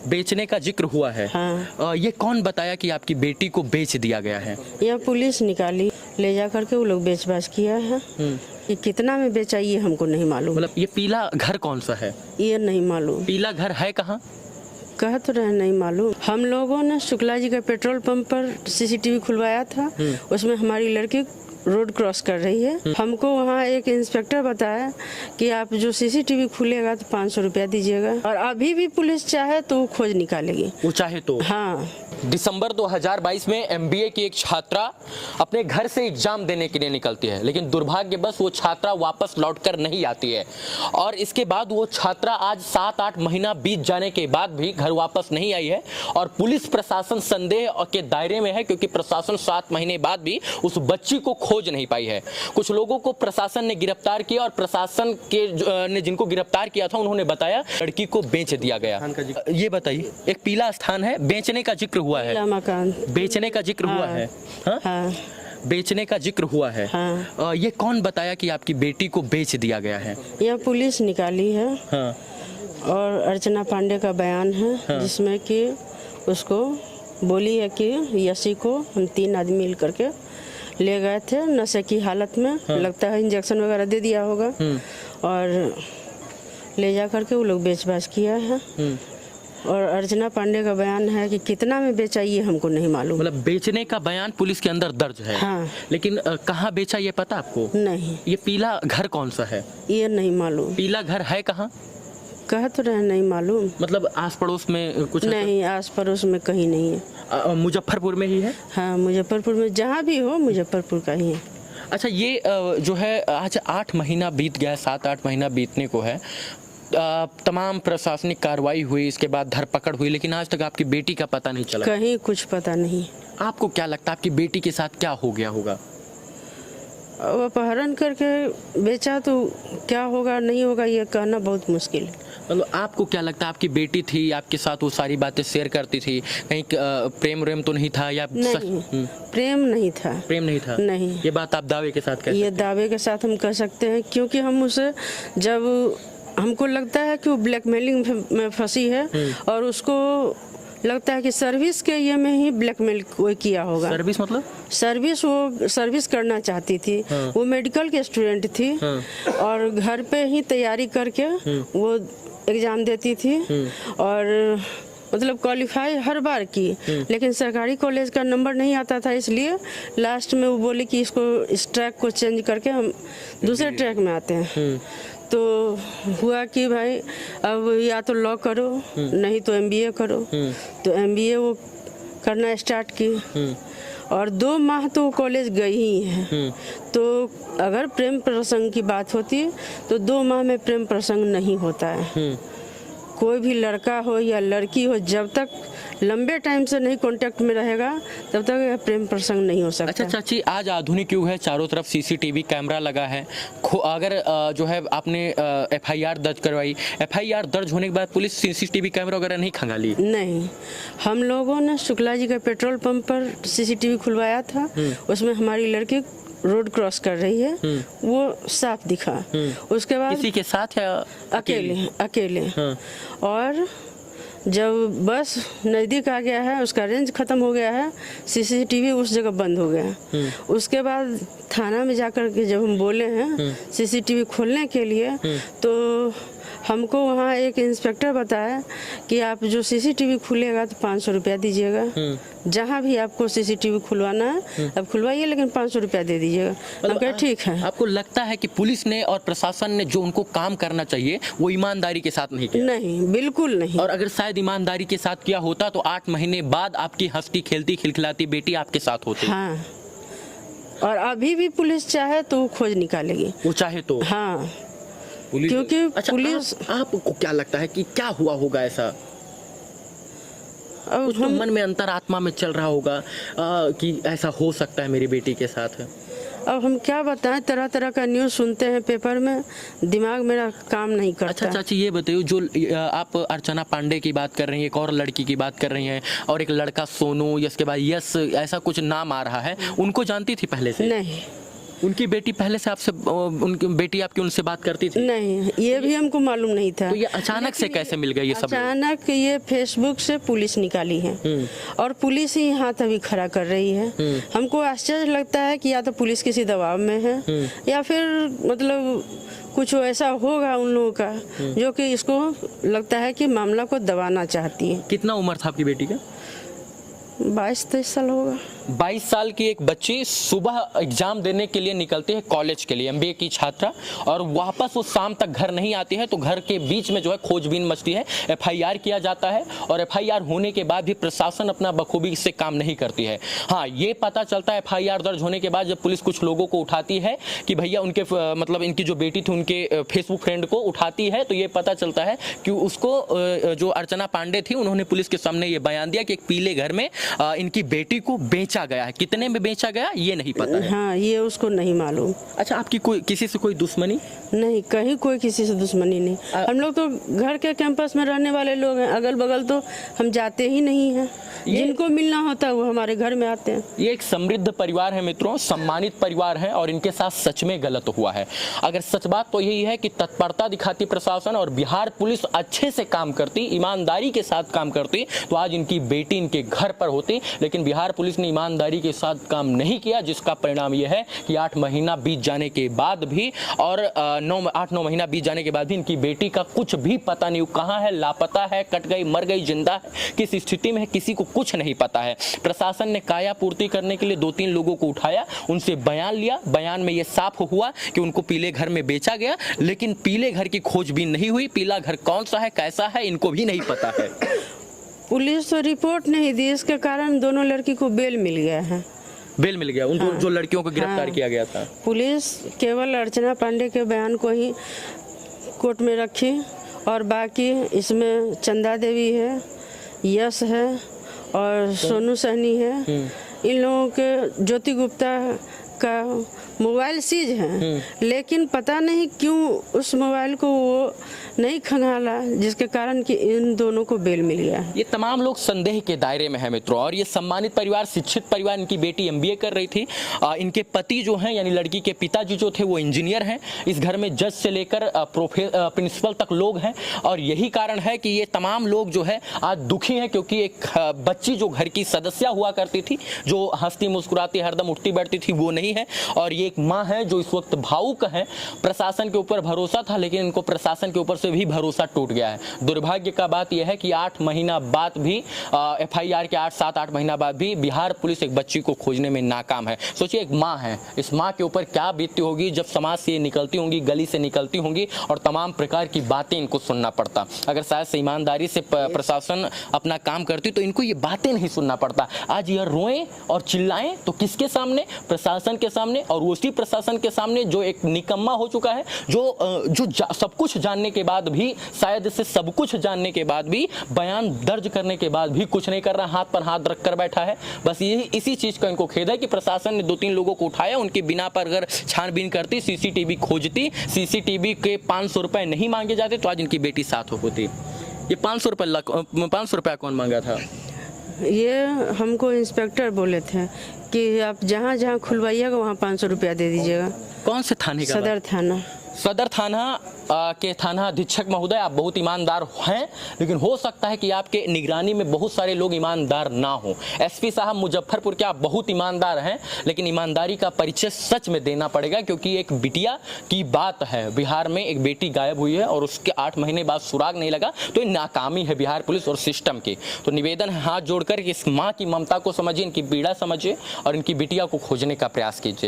बेचने का जिक्र हुआ है। हाँ। ये कौन बताया कि आपकी बेटी को बेच दिया गया है? यह पुलिस निकाली, ले जा करके वो लोग बेच बाच किया है। ये कितना में बेचा ये हमको नहीं मालूम। मतलब ये पीला घर कौन सा है? ये नहीं मालूम। पीला घर है कहाँ? कह तो रहे नहीं मालूम। हम लोगों ने शुक्ला जी के पेट्रोल पंप पर सीसीटीवी खुलवाया था। उसमें हमारी लड़की रोड क्रॉस कर रही है। हमको वहाँ एक इंस्पेक्टर बताया कि आप जो सीसीटीवी खुलेगा तो 500 रुपया दीजिएगा, और अभी भी पुलिस चाहे तो खोज निकालेगी। वो चाहे तो। हाँ। दिसंबर 2022 में एमबीए की एक छात्रा अपने घर से एग्जाम देने के लिए निकलती है, लेकिन दुर्भाग्यवश वो छात्रा वापस लौटकर नहीं आती है। और इसके बाद वो छात्रा आज 7-8 महीना बीत जाने के बाद भी घर वापस नहीं आई है, और पुलिस प्रशासन संदेह के दायरे में है, क्योंकि प्रशासन 7 महीने बाद भी उस बच्ची को खोज नहीं पाई है। कुछ लोगों को प्रशासन ने गिरफ्तार किया, और प्रशासन के ने जिनको गिरफ्तार किया था उन्होंने बताया लड़की को बेच दिया गया। ये बताइए, एक पीला स्थान है, बेचने का जिक्र हुआ है। मकान बेचने का जिक्र हुआ है। हाँ? हाँ। बेचने का जिक्र हुआ है। हाँ। ये कौन बताया कि आपकी बेटी को बेच दिया गया है? यह पुलिस निकाली है। हाँ। और अर्चना पांडे का बयान है। हाँ। जिसमें कि उसको बोली है कि यशी को हम 3 आदमी मिल करके ले गए थे नशे की हालत में। हाँ। लगता है इंजेक्शन वगैरह दे दिया होगा, और ले जा करके वो लोग बेच बाच किया है। और अर्चना पांडे का बयान है कि कितना में बेचा ये हमको नहीं मालूम। मतलब बेचने का बयान पुलिस के अंदर दर्ज है। हाँ। लेकिन कहाँ बेचा ये पता आपको? नहीं। ये पीला घर कौन सा है? ये नहीं मालूम। पीला घर है कहाँ? कह तो रहे नहीं मालूम। मतलब आस पड़ोस में कुछ? नहीं, आस पड़ोस में कहीं नहीं है। मुजफ्फरपुर में ही है? हाँ, मुजफ्फरपुर में, जहाँ भी हो मुजफ्फरपुर का ही है। अच्छा, ये जो है आज 8 महीना बीत गया, 7-8 महीना बीतने को है। तमाम प्रशासनिक कार्रवाई हुई, इसके बाद धरपकड़ हुई, लेकिन आज तक आपकी बेटी का पता नहीं चला। कहीं कुछ पता नहीं। आपको क्या लगता है आपकी बेटी के साथ क्या हो गया होगा? अब अपहरण करके बेचा तो क्या होगा नहीं होगा ये कहना बहुत मुश्किल है। मतलब आपको क्या लगता है आपकी बेटी थी, आपके साथ वो सारी बातें शेयर करती थी, कहीं प्रेम व्रेम तो नहीं था? या नहीं, प्रेम नहीं था। प्रेम नहीं था? नहीं। ये बात आप दावे के साथ कहते हैं? ये दावे के साथ हम कह सकते हैं, क्योंकि हम उसे, जब हमको लगता है कि वो ब्लैकमेलिंग में फंसी है, और उसको लगता है कि सर्विस के ये में ही ब्लैकमेल कोई किया होगा। सर्विस मतलब? सर्विस, वो सर्विस करना चाहती थी। हाँ। वो मेडिकल के स्टूडेंट थी। हाँ। और घर पे ही तैयारी करके वो एग्जाम देती थी, और मतलब क्वालिफाई हर बार की, लेकिन सरकारी कॉलेज का नंबर नहीं आता था, इसलिए लास्ट में वो बोली कि इसको, इस ट्रैक को चेंज करके हम दूसरे ट्रैक में आते हैं। तो हुआ कि भाई अब या तो लॉ करो, नहीं तो एमबीए करो। तो एमबीए वो करना स्टार्ट की, और 2 माह तो वो कॉलेज गई ही है। तो अगर प्रेम प्रसंग की बात होती तो 2 माह में प्रेम प्रसंग नहीं होता है। कोई भी लड़का हो या लड़की हो, जब तक लंबे टाइम से नहीं कांटेक्ट में रहेगा तब तक प्रेम प्रसंग नहीं हो सकता। अच्छा चाची, आज आधुनिक युग है, चारों तरफ सीसीटीवी कैमरा लगा है। अगर जो है आपने एफआईआर दर्ज करवाई, एफआईआर दर्ज होने के बाद पुलिस सीसीटीवी कैमरा वगैरह नहीं खंगाली? नहीं, हम लोगों ने शुक्ला जी के पेट्रोल पंप पर सीसीटीवी खुलवाया था। उसमें हमारी लड़की रोड क्रॉस कर रही है, वो साफ दिखा। उसके बाद किसी के साथ या अकेले? हाँ। और जब बस नज़दीक आ गया है, उसका रेंज ख़त्म हो गया है, सीसीटीवी उस जगह बंद हो गया। उसके बाद थाना में जाकर के जब हम बोले हैं सीसीटीवी खोलने के लिए, तो हमको वहाँ एक इंस्पेक्टर बताया कि आप जो सीसीटीवी खुलेगा तो 500 रुपया दीजिएगा। जहाँ भी आपको सीसीटीवी खुलवाना है अब खुलवाइए, लेकिन 500 रुपया दे दीजिएगा। हम कहे ठीक है। आपको लगता है कि पुलिस ने और प्रशासन ने जो उनको काम करना चाहिए वो ईमानदारी के साथ नहीं किया? नहीं, बिल्कुल नहीं। और अगर शायद ईमानदारी के साथ किया होता तो 8 महीने बाद आपकी हंसती खेलती खिलखिलाती बेटी आपके साथ होती। हाँ, और अभी भी पुलिस चाहे तो खोज निकालेगी। वो चाहे तो? हाँ, पुलिस, क्योंकि अच्छा, पुलिस, आपको क्या लगता है कि क्या हुआ होगा ऐसा? अब कुछ तो मन में अंतरात्मा में चल रहा होगा कि ऐसा हो सकता है मेरी बेटी के साथ। अब हम क्या बताएं, तरह तरह का न्यूज़ सुनते हैं पेपर में, दिमाग मेरा काम नहीं करता। अच्छा चाची, ये बताइए, जो आप अर्चना पांडे की बात कर रही हैं, एक और लड़की की बात कर रही हैं, और एक लड़का सोनू, इसके बाद यस, ऐसा कुछ नाम आ रहा है, उनको जानती थी पहले से? नहीं, उनकी बेटी पहले से आपसे उनकी बेटी आपकी उनसे बात करती थी? नहीं, ये भी हमको मालूम नहीं था। तो ये अचानक से कैसे मिल गया ये सब? अचानक ये फेसबुक से पुलिस निकाली है और पुलिस ही हाथ अभी खड़ा कर रही है। हमको आश्चर्य लगता है कि या तो पुलिस किसी दबाव में है या फिर मतलब कुछ ऐसा होगा उन लोगों का जो कि इसको लगता है कि मामला को दबाना चाहती है। कितना उम्र था आपकी बेटी का? 22-23 साल होगा। 22 साल की एक बच्ची सुबह एग्जाम देने के लिए निकलती है कॉलेज के लिए, एमबीए की छात्रा, और वापस वो शाम तक घर नहीं आती है। तो घर के बीच में जो है खोजबीन मचती है, एफआईआर किया जाता है और एफआईआर होने के बाद भी प्रशासन अपना बखूबी से काम नहीं करती है। हाँ, ये पता चलता है एफआईआर दर्ज होने के बाद जब पुलिस कुछ लोगों को उठाती है कि भैया उनके मतलब इनकी जो बेटी थी उनके फेसबुक फ्रेंड को उठाती है, तो ये पता चलता है कि उसको जो अर्चना पांडे थी उन्होंने पुलिस के सामने ये बयान दिया कि एक पीले घर में इनकी बेटी को बेचा गया है। कितने में बेचा गया ये नहीं पता है। हाँ, ये उसको नहीं मालूम। अच्छा, आपकी कोई किसी से कोई दुश्मनी? नहीं, कहीं कोई किसी से दुश्मनी नहीं। हम लोग तो घर के कैंपस में रहने वाले लोग हैं, अगल बगल तो हम जाते ही नहीं हैं। जिनको मिलना होता है वो हमारे घर में आते हैं। ये एक समृद्ध परिवार है मित्रों, सम्मानित परिवार है और इनके साथ सच में गलत हुआ है। अगर सच बात तो यही है कि तत्परता दिखाती प्रशासन और बिहार पुलिस अच्छे से काम करती, ईमानदारी के साथ काम करती, तो आज इनकी बेटी इनके घर पर होती। लेकिन बिहार पुलिस ने ईमानदारी के साथ काम नहीं किया, जिसका परिणाम यह है कि 8 महीना बीत जाने के बाद भी और 8-9 महीना बीत जाने के बाद भी इनकी बेटी का कुछ भी पता नहीं, कहाँ है, लापता है, कट गई, मर गई, जिंदा है, किस स्थिति में है, किसी को कुछ नहीं पता है। प्रशासन ने काया पूर्ति करने के लिए 2-3 लोगों को उठाया, उनसे बयान लिया। बयान में यह साफ हुआ कि उनको पीले घर में बेचा गया, लेकिन पीले घर की खोजबीन नहीं हुई। पीला घर कौन सा है, कैसा है, इनको भी नहीं पता है। पुलिस तो रिपोर्ट नहीं दी, इसके कारण दोनों लड़की को बेल मिल गया है। बेल मिल गया उनको? जो लड़कियों को गिरफ्तार किया गया था। पुलिस केवल अर्चना पांडे के बयान को ही कोर्ट में रखी और बाकी इसमें चंदा देवी है, यश है और सोनू सहनी है। इन लोगों के ज्योति गुप्ता का मोबाइल सीज है, लेकिन पता नहीं क्यों उस मोबाइल को वो नहीं खंगाला, जिसके कारण कि इन दोनों को बेल मिल गया। ये तमाम लोग संदेह के दायरे में है मित्रों, और ये सम्मानित परिवार, शिक्षित परिवार। इनकी बेटी एमबीए कर रही थी। इनके पति जो हैं यानी लड़की के पिताजी जो थे वो इंजीनियर हैं। इस घर में जज से लेकर प्रिंसिपल तक लोग हैं, और यही कारण है कि ये तमाम लोग जो है आज दुखी हैं, क्योंकि एक बच्ची जो घर की सदस्य हुआ करती थी, जो हंसती मुस्कुराती हरदम उठती बैठती थी, वो नहीं है। और ये एक माँ है जो इस वक्त भावुक है। प्रशासन के ऊपर भरोसा था, लेकिन इनको प्रशासन के ऊपर से भी भरोसा टूट गया है। दुर्भाग्य का बात यह है कि 8 महीना बाद भी एफआईआर के 7-8 महीना बाद भी बिहार पुलिस एक बच्ची को खोजने में नाकाम है। सोचिए, एक माँ है, इस माँ के ऊपर क्या बीतती होगी जब समाज से निकलती होंगी, गली से निकलती होंगी और तमाम प्रकार की बातें इनको सुनना पड़ता। अगर शायद से ईमानदारी से प्रशासन अपना काम करती तो इनको ये बातें नहीं सुनना पड़ता। आज यह रोएं और चिल्लाएं तो किसके सामने? प्रशासन के सामने, और उसी प्रशासन के सामने जो एक निकम्मा हो चुका है, जो सब कुछ जानने के बाद भी, शायद से सब कुछ जानने के बाद भी, बयान दर्ज करने के बाद भी कुछ नहीं कर रहा, हाथ पर हाथ रख कर बैठा है। बस यही इसी चीज का इनको खेद है कि प्रशासन ने 2-3 लोगों को उठाया, उनके बिना पर अगर छानबीन करती, सीसीटीवी खोजती, सीसीटीवी के 500 रुपए नहीं मांगे जाते तो आज इनकी बेटी साथ होती। ये 500 रुपया कौन मांगा था? ये हमको इंस्पेक्टर बोले थे कि आप जहाँ जहाँ खुलवाइएगा वहाँ 500 रुपया दे दीजिएगा। कौन से थाने का? सदर थाना। सदर थाना के थाना अधीक्षक महोदय, आप बहुत ईमानदार हैं, लेकिन हो सकता है कि आपके निगरानी में बहुत सारे लोग ईमानदार ना हो। एसपी साहब मुजफ्फरपुर के, आप बहुत ईमानदार हैं, लेकिन ईमानदारी का परिचय सच में देना पड़ेगा, क्योंकि एक बिटिया की बात है। बिहार में एक बेटी गायब हुई है और उसके 8 महीने बाद सुराग नहीं लगा, तो ये नाकामी है बिहार पुलिस और सिस्टम की। तो निवेदन है हाथ जोड़कर कि इस माँ की ममता को समझिए, इनकी पीड़ा समझिए और इनकी बिटिया को खोजने का प्रयास कीजिए।